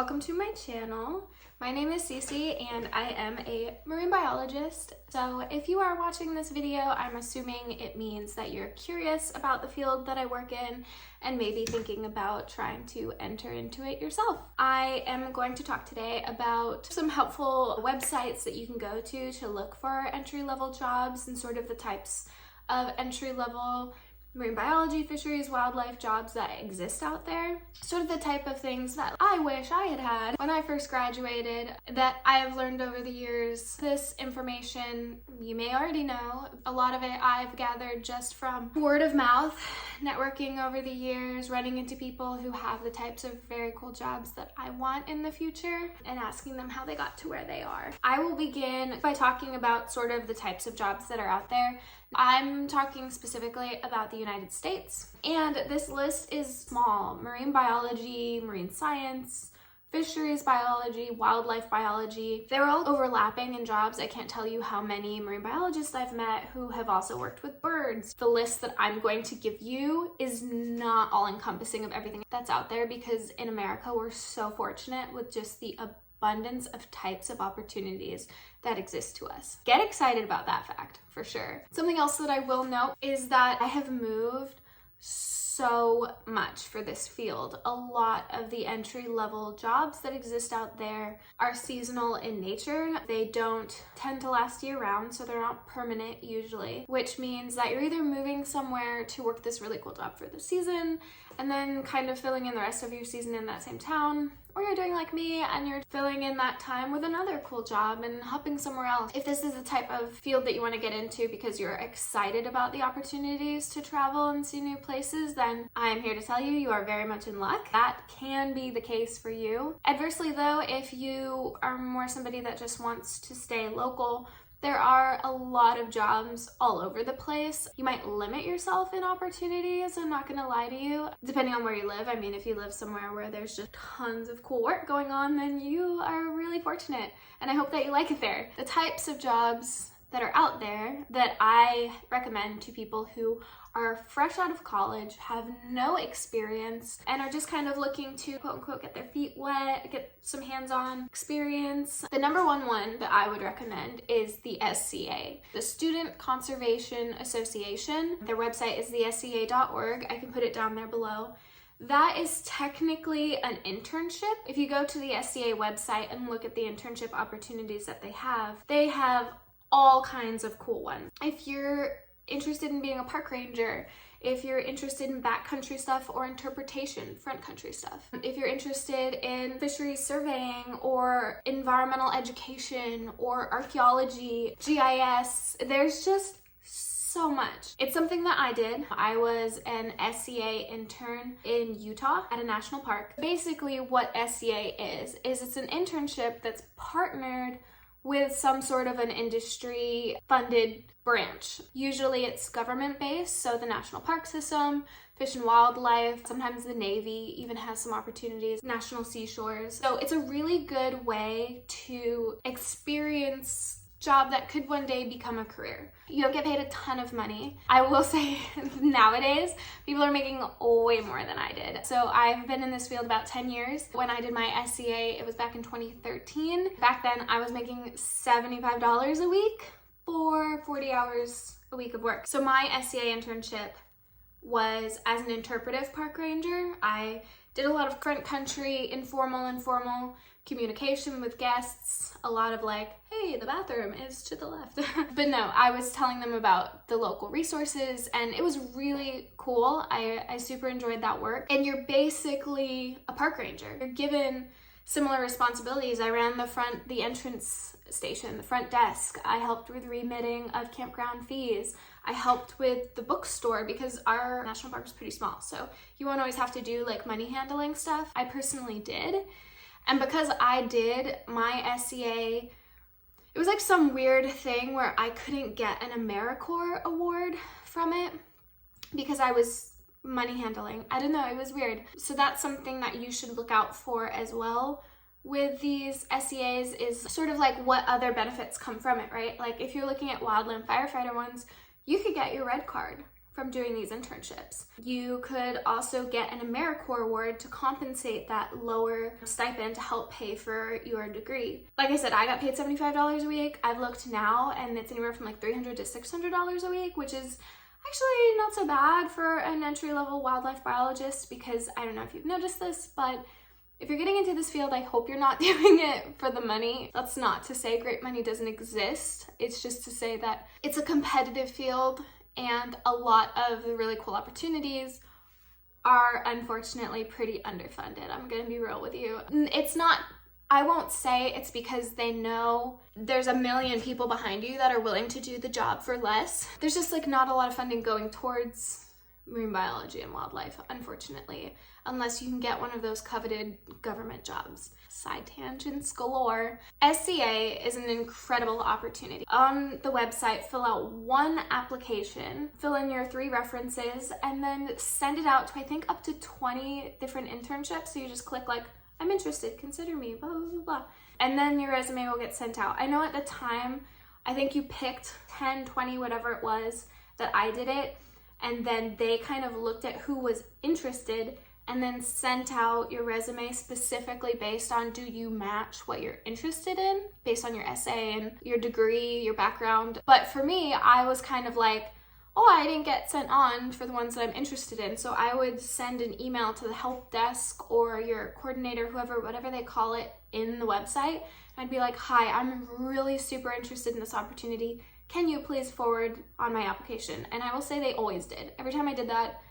welcome to my channel. My name is Cece and I am a marine biologist. So if you are watching this video, I'm assuming it means that you're curious about the field that I work in and maybe thinking about trying to enter into it yourself. I am going to talk today about some helpful websites that you can go to look for entry-level jobs and sort of the types of entry-level marine biology, fisheries, wildlife jobs that exist out there. Sort of the type of things that I wish I had had when I first graduated that I have learned over the years. This information you may already know. A lot of it I've gathered just from word of mouth, networking over the years, running into people who have the types of very cool jobs that I want in the future and asking them how they got to where they are. I will begin by talking about sort of the types of jobs that are out there. I'm talking specifically about the United States, and this list is small. Marine biology, marine science, fisheries biology, wildlife biology, they're all overlapping in jobs. I can't tell you how many marine biologists I've met who have also worked with birds. The list that I'm going to give you is not all encompassing of everything that's out there because in America we're so fortunate with just the abundance of types of opportunities that exist to us. Get excited about that fact for sure. Something else that I will note is that I have moved so much for this field. A lot of the entry-level jobs that exist out there are seasonal in nature. They don't tend to last year-round, so they're not permanent usually, which means that you're either moving somewhere to work this really cool job for the season and then kind of filling in the rest of your season in that same town, or you're doing like me and you're filling in that time with another cool job and hopping somewhere else. If this is the type of field that you want to get into because you're excited about the opportunities to travel and see new places, then I'm here to tell you, you are very much in luck. That can be the case for you. Adversely though, if you are more somebody that just wants to stay local, there are a lot of jobs all over the place. You might limit yourself in opportunities, I'm not gonna lie to you, depending on where you live. I mean, if you live somewhere where there's just tons of cool work going on, then you are really fortunate, and I hope that you like it there. The types of jobs that are out there that I recommend to people who are fresh out of college, have no experience, and are just kind of looking to quote unquote get their feet wet, get some hands-on experience. The number one that I would recommend is the SCA, the Student Conservation Association. Their website is the SCA.org. I can put it down there below. That is technically an internship. If you go to the SCA website and look at the internship opportunities that they have all kinds of cool ones. If you're interested in being a park ranger, if you're interested in backcountry stuff or interpretation, front country stuff, if you're interested in fisheries surveying or environmental education or archaeology, GIS, there's just so much. It's something that I did. I was an SCA intern in Utah at a national park. Basically what SCA is it's an internship that's partnered with some sort of an industry funded branch. Usually it's government based, so the National Park System, Fish and Wildlife, sometimes the Navy even has some opportunities, national seashores. So it's a really good way to experience job that could one day become a career. You don't get paid a ton of money. I will say nowadays, people are making way more than I did. So I've been in this field about 10 years. When I did my SCA, it was back in 2013. Back then, I was making $75 a week for 40 hours a week of work. So my SCA internship was as an interpretive park ranger. I did a lot of front country, informal communication with guests, a lot of like, hey, the bathroom is to the left. But no, I was telling them about the local resources and it was really cool. I super enjoyed that work. And you're basically a park ranger. You're given similar responsibilities. I ran the entrance station, the front desk. I helped with remitting of campground fees. I helped with the bookstore because our national park is pretty small. So you won't always have to do like money handling stuff. I personally did. And because I did my SCA, it was like some weird thing where I couldn't get an AmeriCorps award from it because I was money handling. I don't know, it was weird. So that's something that you should look out for as well with these SCAs, is sort of like what other benefits come from it, right? Like if you're looking at wildland firefighter ones, you could get your red card from doing these internships. You could also get an AmeriCorps award to compensate that lower stipend to help pay for your degree. Like I said, I got paid $75 a week. I've looked now and it's anywhere from like $300 to $600 a week, which is actually not so bad for an entry-level wildlife biologist, because I don't know if you've noticed this, but if you're getting into this field, I hope you're not doing it for the money. That's not to say great money doesn't exist. It's just to say that it's a competitive field and a lot of the really cool opportunities are unfortunately pretty underfunded. I'm gonna be real with you. It's not, I won't say it's because they know there's a million people behind you that are willing to do the job for less. There's just like not a lot of funding going towards marine biology and wildlife, unfortunately, unless you can get one of those coveted government jobs. Side tangents galore. SCA is an incredible opportunity. On the website, fill out one application, fill in your 3 references, and then send it out to I think up to 20 different internships. So you just click like, I'm interested, consider me, blah, blah, blah, blah. And then your resume will get sent out. I know at the time, I think you picked 10, 20, whatever it was that I did it. And then they kind of looked at who was interested and then sent out your resume specifically based on, do you match what you're interested in, based on your essay and your degree, your background. But for me, I was kind of like, oh, I didn't get sent on for the ones that I'm interested in. So I would send an email to the help desk or your coordinator, whoever, whatever they call it in the website. I'd be like, hi, I'm really super interested in this opportunity. Can you please forward on my application? And I will say they always did. Every time I did that,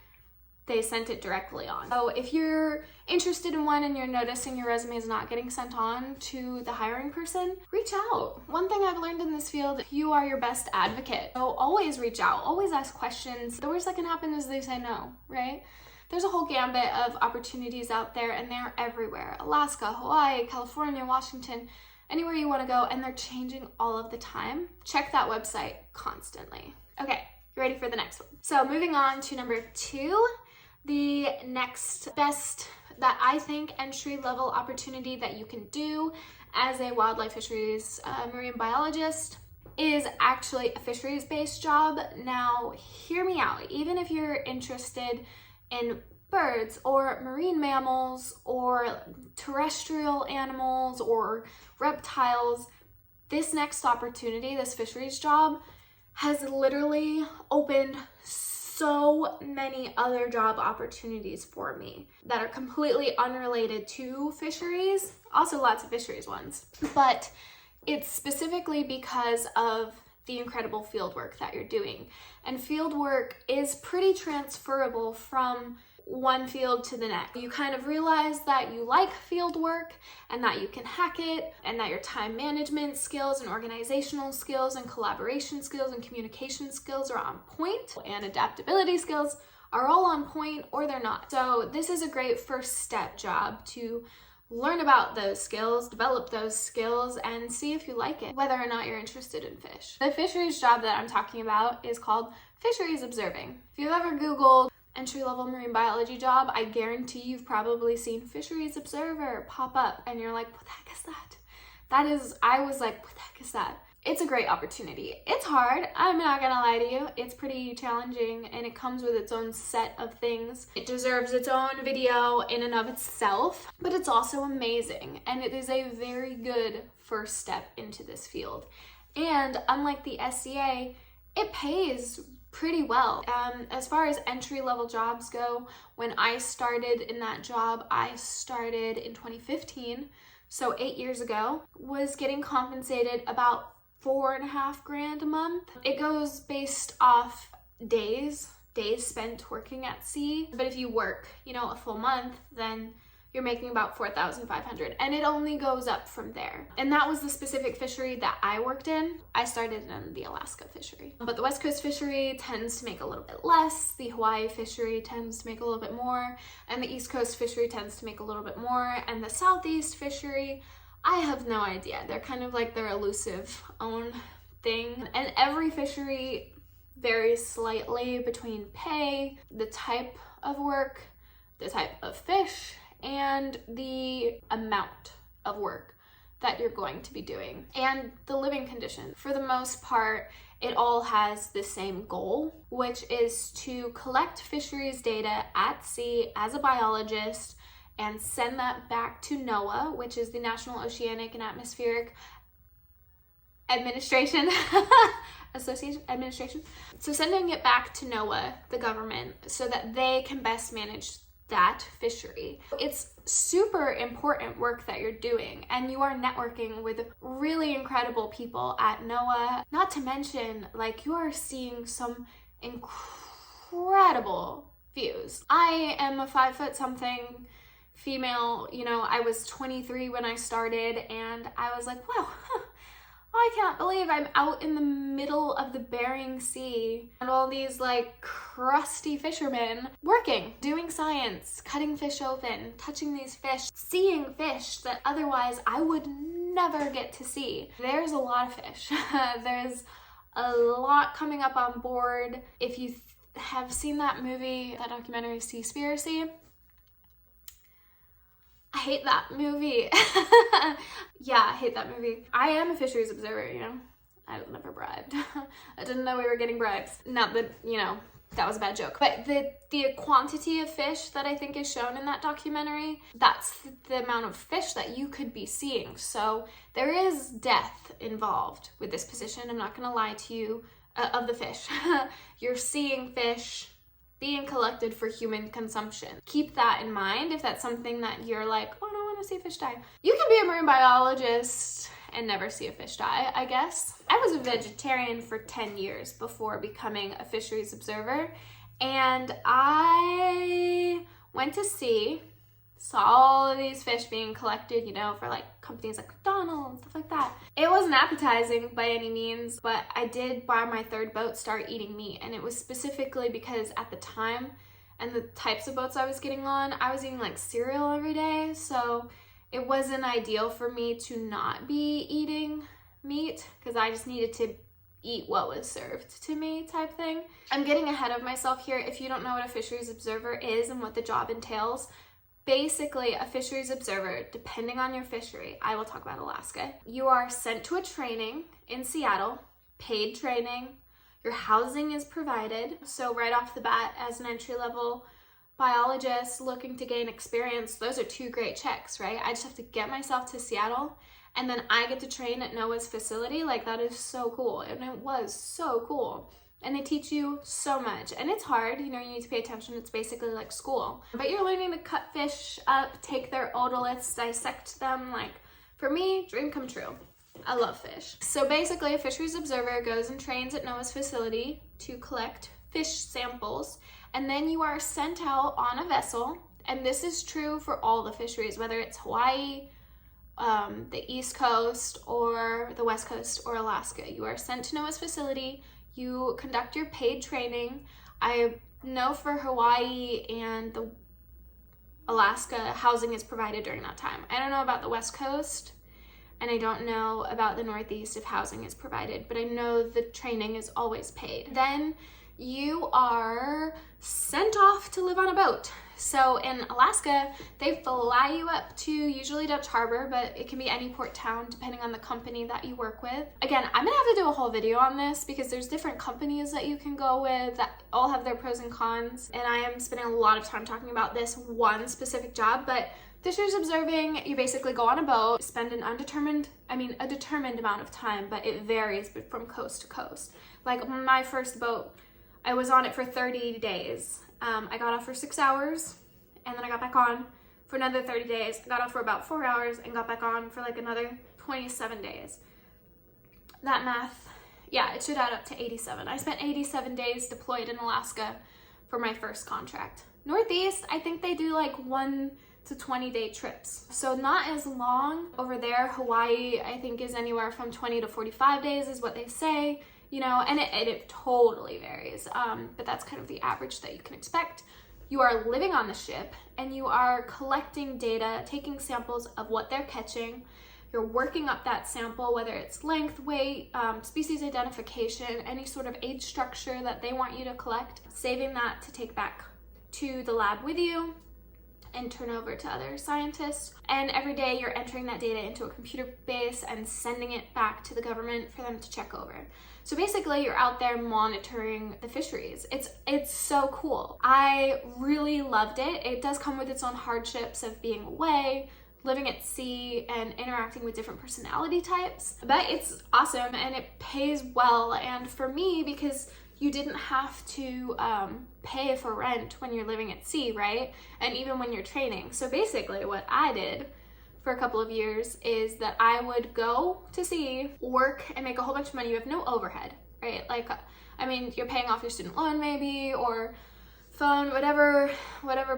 they sent it directly on. So if you're interested in one and you're noticing your resume is not getting sent on to the hiring person, reach out. One thing I've learned in this field, you are your best advocate. So always reach out, always ask questions. The worst that can happen is they say no, right? There's a whole gambit of opportunities out there and they're everywhere. Alaska, Hawaii, California, Washington, anywhere you want to go, and they're changing all of the time. Check that website constantly. Okay, you ready for the next one? So moving on to number 2, the next best that I think entry-level opportunity that you can do as a wildlife fisheries marine biologist is actually a fisheries-based job. Now, hear me out. Even if you're interested in birds or marine mammals or terrestrial animals or reptiles, this next opportunity, this fisheries job, has literally opened so many other job opportunities for me that are completely unrelated to fisheries, also lots of fisheries ones, but it's specifically because of the incredible field work that you're doing. And field work is pretty transferable from one field to the next. You kind of realize that you like field work and that you can hack it, and that your time management skills and organizational skills and collaboration skills and communication skills are on point, and adaptability skills are all on point, or they're not. So this is a great first step job to learn about those skills, develop those skills, and see if you like it, whether or not you're interested in fish. The fisheries job that I'm talking about is called Fisheries Observing. If you've ever Googled entry-level marine biology job, I guarantee you've probably seen Fisheries Observer pop up and you're like, what the heck is that? I was like, what the heck is that? It's a great opportunity. It's hard, I'm not gonna lie to you. It's pretty challenging and it comes with its own set of things. It deserves its own video in and of itself, but it's also amazing and it is a very good first step into this field. And unlike the SCA, it pays pretty well. As far as entry-level jobs go, when I started in that job, I started in 2015, so 8 years ago, was getting compensated about $4,500 a month. It goes based off days spent working at sea, but if you work, a full month, then you're making about $4,500, and it only goes up from there. And that was the specific fishery that I worked in. I started in the Alaska fishery, but the West Coast fishery tends to make a little bit less, the Hawaii fishery tends to make a little bit more, and the East Coast fishery tends to make a little bit more, and the Southeast fishery, I have no idea. They're kind of like their elusive own thing, and every fishery varies slightly between pay, the type of work, the type of fish, and the amount of work that you're going to be doing, and the living conditions. For the most part, it all has the same goal, which is to collect fisheries data at sea as a biologist and send that back to NOAA, which is the National Oceanic and Atmospheric Administration. Administration. So sending it back to NOAA, the government, so that they can best manage that fishery. It's super important work that you're doing, and you are networking with really incredible people at NOAA. Not to mention, like, you are seeing some incredible views. I am a 5 foot something female, you know, I was 23 when I started, and I was like, wow, I can't believe I'm out in the middle of the Bering Sea and all these like crusty fishermen working, doing science, cutting fish open, touching these fish, seeing fish that otherwise I would never get to see. There's a lot of fish. There's a lot coming up on board. If you have seen that movie, that documentary, Seaspiracy, I hate that movie. Yeah, I hate that movie. I am a fisheries observer, you know. I was never bribed. I didn't know we were getting bribes. Not that, you know, that was a bad joke. But the quantity of fish that I think is shown in that documentary, that's the amount of fish that you could be seeing. So there is death involved with this position. I'm not gonna lie to you, of the fish. You're seeing fish being collected for human consumption. Keep that in mind if that's something that you're like, oh, I don't want to see fish die. You can be a marine biologist and never see a fish die, I guess. I was a vegetarian for 10 years before becoming a fisheries observer, and I went to sea, saw all of these fish being collected, you know, for like companies like McDonald's, stuff like that. It wasn't appetizing by any means, but I did, by my third boat, start eating meat. And it was specifically because at the time and the types of boats I was getting on, I was eating like cereal every day. So it wasn't ideal for me to not be eating meat because I just needed to eat what was served to me type thing. I'm getting ahead of myself here. If you don't know what a fisheries observer is and what the job entails, basically, a fisheries observer, depending on your fishery, I will talk about Alaska, you are sent to a training in Seattle, paid training, your housing is provided. So right off the bat, as an entry-level biologist looking to gain experience, those are two great checks, right? I just have to get myself to Seattle, and then I get to train at NOAA's facility. Like, that is so cool, and it was so cool. And they teach you so much, and it's hard, you know, you need to pay attention. It's basically like school, but you're learning to cut fish up, take their otoliths, dissect them. Like, for me, dream come true. I love fish. So basically, a fisheries observer goes and trains at NOAA's facility to collect fish samples, and then you are sent out on a vessel, and this is true for all the fisheries, whether it's Hawaii, the East Coast, or the West Coast, or Alaska. You are sent to NOAA's facility. You conduct your paid training. I know for Hawaii and the Alaska, housing is provided during that time. I don't know about the West Coast, and I don't know about the Northeast if housing is provided, but I know the training is always paid. Then you are sent off to live on a boat. So in Alaska, they fly you up to usually Dutch Harbor, but it can be any port town depending on the company that you work with. Again, I'm gonna have to do a whole video on this because there's different companies that you can go with that all have their pros and cons, and I am spending a lot of time talking about this one specific job. But fisheries observing, you basically go on a boat, spend a determined amount of time, but it varies from coast to coast. Like my first boat, I was on it for 30 days. I got off for 6 hours, and then I got back on for another 30 days. I got off for about 4 hours and got back on for like another 27 days. That math, yeah, it should add up to 87. I spent 87 days deployed in Alaska for my first contract. Northeast, I think they do like 1 to 20 day trips. So not as long over there. Hawaii, I think, is anywhere from 20 to 45 days is what they say. You know, and it totally varies, but that's kind of the average that you can expect. You are living on the ship, and you are collecting data, taking samples of what they're catching. You're working up that sample, whether it's length, weight, species identification, any sort of age structure that they want you to collect, saving that to take back to the lab with you, and turn over to other scientists. And every day you're entering that data into a computer base and sending it back to the government for them to check over. So basically you're out there monitoring the fisheries. It's so cool. I really loved it. It does come with its own hardships of being away, living at sea, and interacting with different personality types, but it's awesome and it pays well. And for me, because you didn't have to pay for rent when you're living at sea, right? And even when you're training. So basically what I did for a couple of years is that I would go to sea, work, and make a whole bunch of money. You have no overhead, right? Like, I mean, you're paying off your student loan maybe, or phone, whatever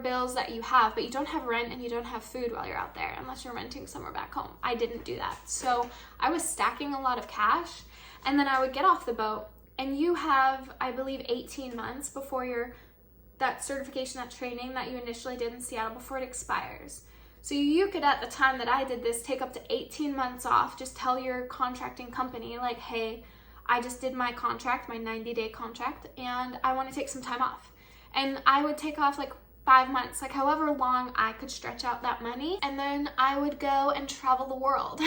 bills that you have, but you don't have rent and you don't have food while you're out there unless you're renting somewhere back home. I didn't do that. So I was stacking a lot of cash, and then I would get off the boat, and you have, I believe, 18 months before that certification, that training that you initially did in Seattle, before it expires. So you could, at the time that I did this, take up to 18 months off. Just tell your contracting company, like, hey, I just did my contract, my 90-day contract, and I want to take some time off. And I would take off like 5 months, like however long I could stretch out that money. And then I would go and travel the world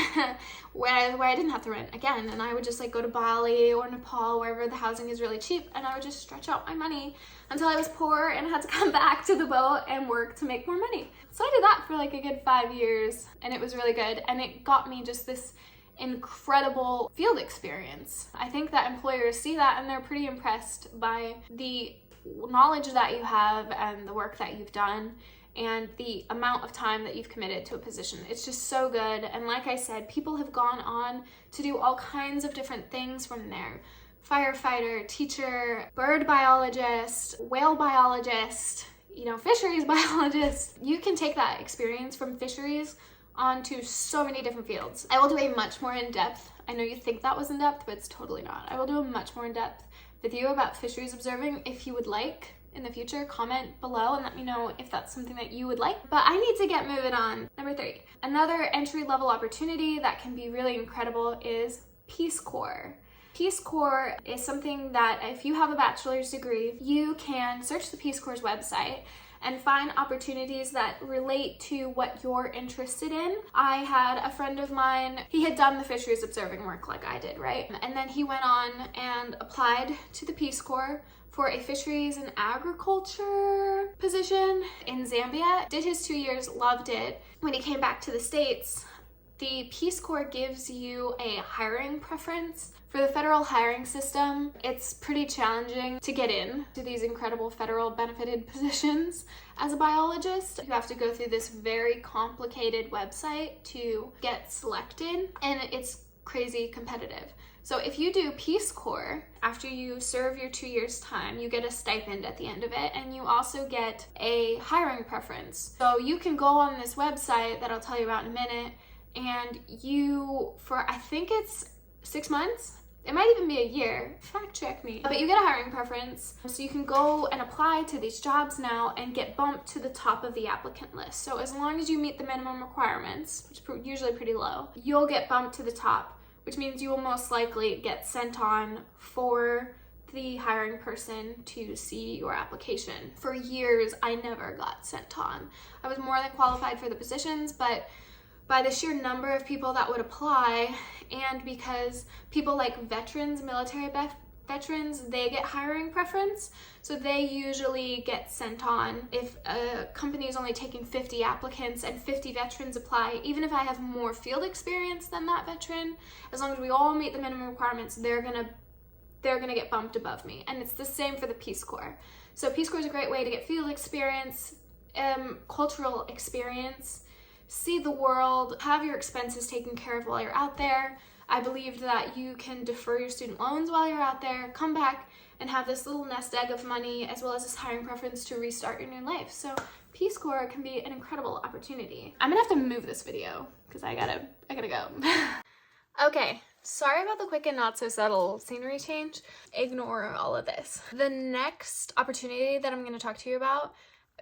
where I didn't have to rent again. And I would just like go to Bali or Nepal, wherever the housing is really cheap. And I would just stretch out my money until I was poor and had to come back to the boat and work to make more money. So I did that for like a good 5 years, and it was really good. And it got me just this incredible field experience. I think that employers see that and they're pretty impressed by the knowledge that you have and the work that you've done and the amount of time that you've committed to a position. It's just so good. And like I said, people have gone on to do all kinds of different things from there. Firefighter, teacher, bird biologist, whale biologist, fisheries biologist. You can take that experience from fisheries onto so many different fields. I will do a much more in-depth, I know you think that was in-depth, but it's totally not. I will do a much more in-depth video about fisheries observing if you would like in the future. Comment below and let me know if that's something that you would like. But I need to get moving on. Number 3, another entry-level opportunity that can be really incredible is Peace Corps. Peace Corps is something that if you have a bachelor's degree, you can search the Peace Corps' website and find opportunities that relate to what you're interested in. I had a friend of mine, he had done the fisheries observing work like I did, right? And then he went on and applied to the Peace Corps for a fisheries and agriculture position in Zambia. Did his 2 years, loved it. When he came back to the States, the Peace Corps gives you a hiring preference. For the federal hiring system, it's pretty challenging to get in to these incredible federal benefited positions as a biologist. You have to go through this very complicated website to get selected, and it's crazy competitive. So if you do Peace Corps, after you serve your 2 years' time, you get a stipend at the end of it, and you also get a hiring preference. So you can go on this website that I'll tell you about in a minute, and you, for I think it's 6 months, it might even be a year, fact check me, but you get a hiring preference, so you can go and apply to these jobs now and get bumped to the top of the applicant list. So as long as you meet the minimum requirements, which are usually pretty low, you'll get bumped to the top, which means you will most likely get sent on for the hiring person to see your application. For years, I never got sent on. I was more than qualified for the positions, but by the sheer number of people that would apply, and because people like veterans, military veterans, they get hiring preference, so they usually get sent on. If a company is only taking 50 applicants and 50 veterans apply, even if I have more field experience than that veteran, as long as we all meet the minimum requirements, they're gonna get bumped above me. And it's the same for the Peace Corps. So Peace Corps is a great way to get field experience, cultural experience, see the world, have your expenses taken care of while you're out there. I believed that you can defer your student loans while you're out there, come back and have this little nest egg of money as well as this hiring preference to restart your new life. So Peace Corps can be an incredible opportunity. I'm gonna have to move this video because I gotta go. Okay, sorry about the quick and not so subtle scenery change. Ignore all of this. The next opportunity that I'm gonna talk to you about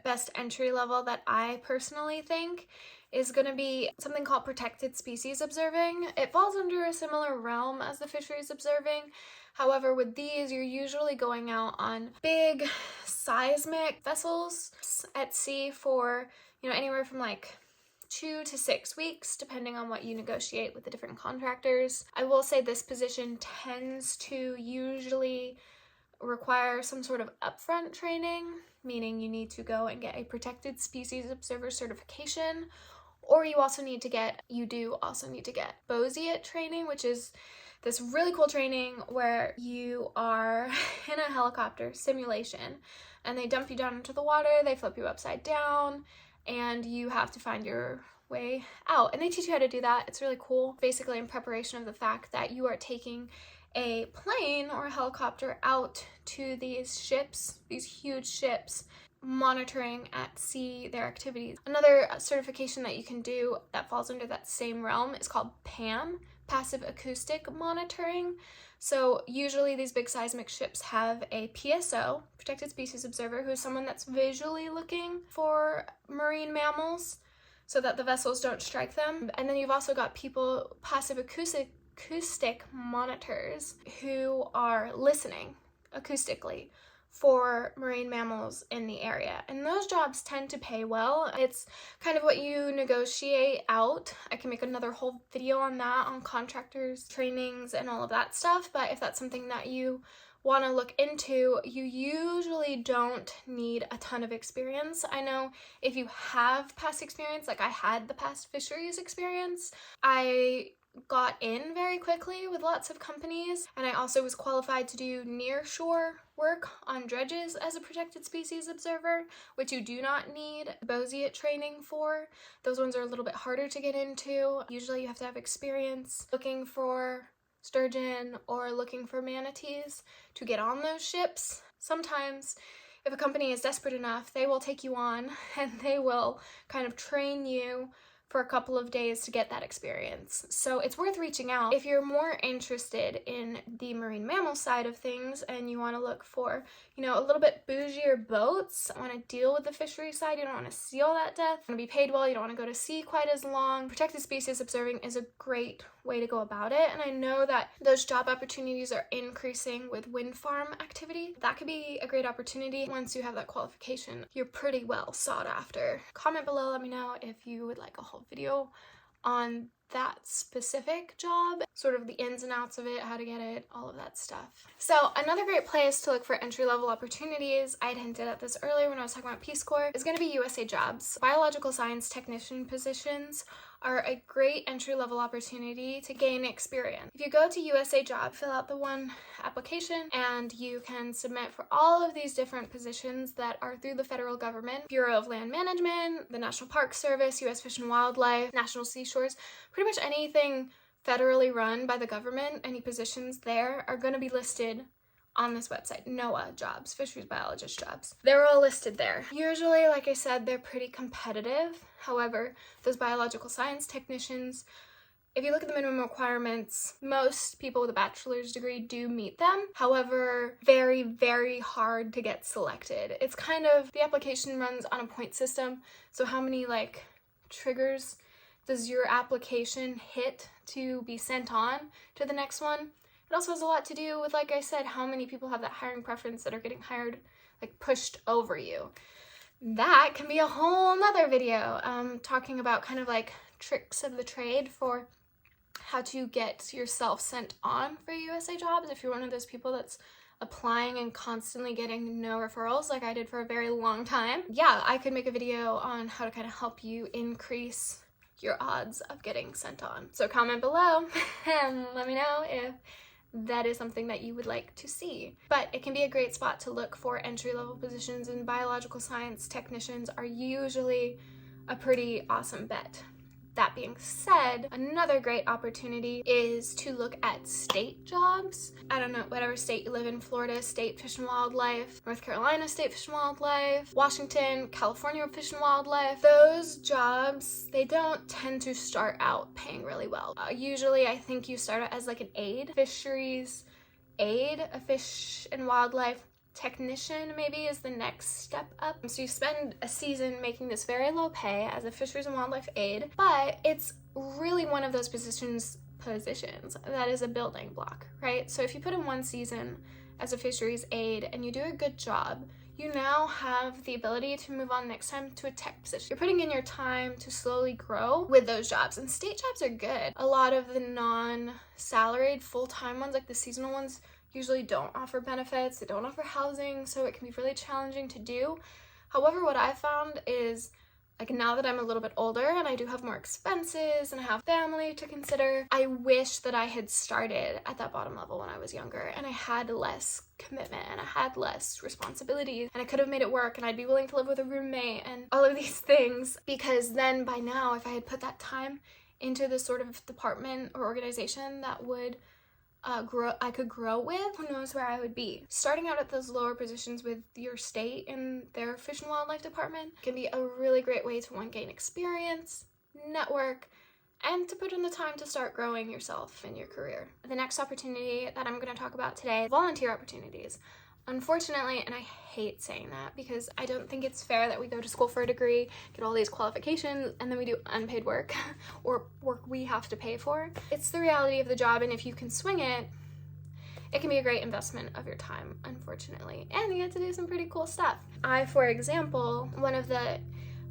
best entry level that I personally think is going to be something called protected species observing. It falls under a similar realm as the fisheries observing. However, with these, you're usually going out on big seismic vessels at sea for, anywhere from like 2 to 6 weeks, depending on what you negotiate with the different contractors. I will say this position tends to usually require some sort of upfront training, meaning you need to go and get a protected species observer certification, or you do also need to get Bosiet training, which is this really cool training where you are in a helicopter simulation and they dump you down into the water, they flip you upside down, and you have to find your way out. And they teach you how to do that. It's really cool. Basically in preparation of the fact that you are taking a plane or a helicopter out to these ships, these huge ships, monitoring at sea their activities. Another certification that you can do that falls under that same realm is called PAM, Passive Acoustic Monitoring. So usually these big seismic ships have a PSO, Protected Species Observer, who's someone that's visually looking for marine mammals so that the vessels don't strike them. And then you've also got people, passive acoustic monitors, who are listening acoustically for marine mammals in the area. And those jobs tend to pay well. It's kind of what you negotiate out. I can make another whole video on that, on contractors, trainings, and all of that stuff. But if that's something that you want to look into, you usually don't need a ton of experience. I know if you have past experience, like I had the past fisheries experience, I got in very quickly with lots of companies, and I also was qualified to do nearshore work on dredges as a protected species observer, which you do not need Bosiet training for. Those ones are a little bit harder to get into. Usually you have to have experience looking for sturgeon or looking for manatees to get on those ships. Sometimes if a company is desperate enough, they will take you on and they will kind of train you for a couple of days to get that experience. So it's worth reaching out. If you're more interested in the marine mammal side of things and you want to look for, a little bit bougier boats, want to deal with the fishery side, you don't want to see all that death, you want to be paid well, you don't want to go to sea quite as long, protected species observing is a great way to go about it. And I know that those job opportunities are increasing with wind farm activity. That could be a great opportunity. Once you have that qualification, you're pretty well sought after. Comment below, let me know if you would like a whole video on that specific job, sort of the ins and outs of it, how to get it, all of that stuff. So another great place to look for entry-level opportunities, I had hinted at this earlier when I was talking about Peace Corps, is going to be USA Jobs. Biological science technician positions are a great entry-level opportunity to gain experience. If you go to USA Job, fill out the one application, and you can submit for all of these different positions that are through the federal government, Bureau of Land Management, the National Park Service, U.S. Fish and Wildlife, National Seashores, pretty much anything federally run by the government, any positions there are going to be listed on this website. NOAA jobs, fisheries biologist jobs. They're all listed there. Usually, like I said, they're pretty competitive. However, those biological science technicians, if you look at the minimum requirements, most people with a bachelor's degree do meet them. However, very, very hard to get selected. It's kind of, the application runs on a point system. So how many triggers does your application hit to be sent on to the next one? It also has a lot to do with, like I said, how many people have that hiring preference that are getting hired, pushed over you. That can be a whole nother video, talking about kind of tricks of the trade for how to get yourself sent on for USA Jobs if you're one of those people that's applying and constantly getting no referrals like I did for a very long time. Yeah, I could make a video on how to kind of help you increase your odds of getting sent on. So comment below and let me know if that is something that you would like to see. But it can be a great spot to look for entry-level positions, and biological science technicians are usually a pretty awesome bet. That being said, another great opportunity is to look at state jobs. I don't know, whatever state you live in, Florida State Fish and Wildlife, North Carolina State Fish and Wildlife, Washington, California Fish and Wildlife. Those jobs, they don't tend to start out paying really well. Usually I think you start out as an aid, fisheries aid, a fish and wildlife technician maybe is the next step up. So you spend a season making this very low pay as a fisheries and wildlife aide, but it's really one of those positions that is a building block, right? So if you put in one season as a fisheries aide and you do a good job, you now have the ability to move on next time to a tech position. You're putting in your time to slowly grow with those jobs, and state jobs are good. A lot of the non-salaried full-time ones, like the seasonal ones, usually don't offer benefits, they don't offer housing, so it can be really challenging to do. However, what I found is, like, now that I'm a little bit older and I do have more expenses and I have family to consider, I wish that I had started at that bottom level when I was younger and I had less commitment and I had less responsibilities and I could have made it work and I'd be willing to live with a roommate and all of these things, because then by now, if I had put that time into the sort of department or organization that would I could grow with, who knows where I would be. Starting out at those lower positions with your state in their fish and wildlife department can be a really great way to, one, gain experience, network, and to put in the time to start growing yourself in your career. The next opportunity that I'm going to talk about today, volunteer opportunities. Unfortunately, and I hate saying that because I don't think it's fair that we go to school for a degree, get all these qualifications, and then we do unpaid work or work we have to pay for. It's the reality of the job, and if you can swing it, it can be a great investment of your time, unfortunately. And you get to do some pretty cool stuff. For example, one of the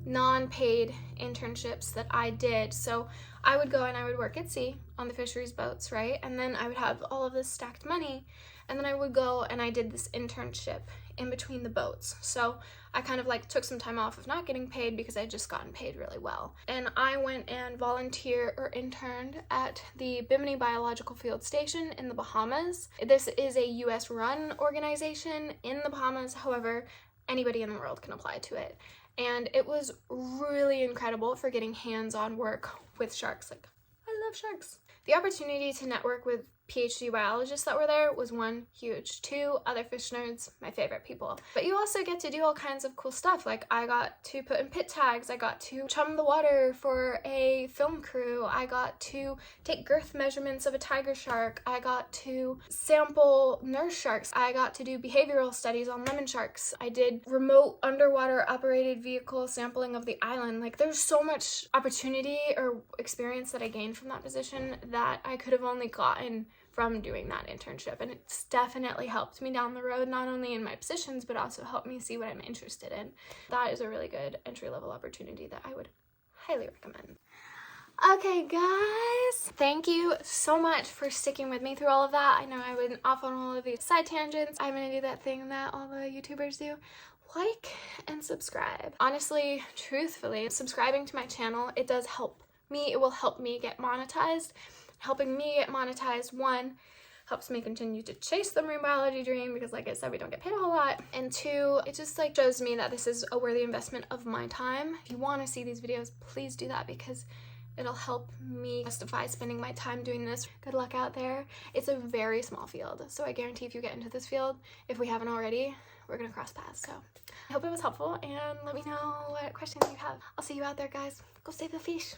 non-paid internships that I did, so I would go and I would work at sea on the fisheries boats, right? And then I would have all of this stacked money, and then I would go and I did this internship in between the boats. So I kind of like took some time off of not getting paid because I had just gotten paid really well. And I went and volunteered or interned at the Bimini Biological Field Station in the Bahamas. This is a US run organization in the Bahamas. However, anybody in the world can apply to it. And it was really incredible for getting hands-on work with sharks. Like, I love sharks. The opportunity to network with PhD biologists that were there was, one, huge. Two, other fish nerds, my favorite people. But you also get to do all kinds of cool stuff. Like, I got to put in pit tags, I got to chum the water for a film crew, I got to take girth measurements of a tiger shark, I got to sample nurse sharks, I got to do behavioral studies on lemon sharks, I did remote underwater operated vehicle sampling of the island. Like, there's so much opportunity or experience that I gained from that position that I could have only gotten from doing that internship, and it's definitely helped me down the road, not only in my positions but also helped me see what I'm interested in. That is a really good entry-level opportunity that I would highly recommend. Okay guys, thank you so much for sticking with me through all of that. I know I went off on all of these side tangents. I'm gonna do that thing that all the YouTubers do. Like and subscribe. Honestly, truthfully, subscribing to my channel, it does help me. It will help me get monetized. Helping me get monetized, one, helps me continue to chase the marine biology dream because, like I said, we don't get paid a whole lot. And two, it just like shows me that this is a worthy investment of my time. If you want to see these videos, please do that because it'll help me justify spending my time doing this. Good luck out there. It's a very small field, so I guarantee if you get into this field, if we haven't already, we're gonna cross paths. So I hope it was helpful, and let me know what questions you have. I'll see you out there, guys. Go save the fish.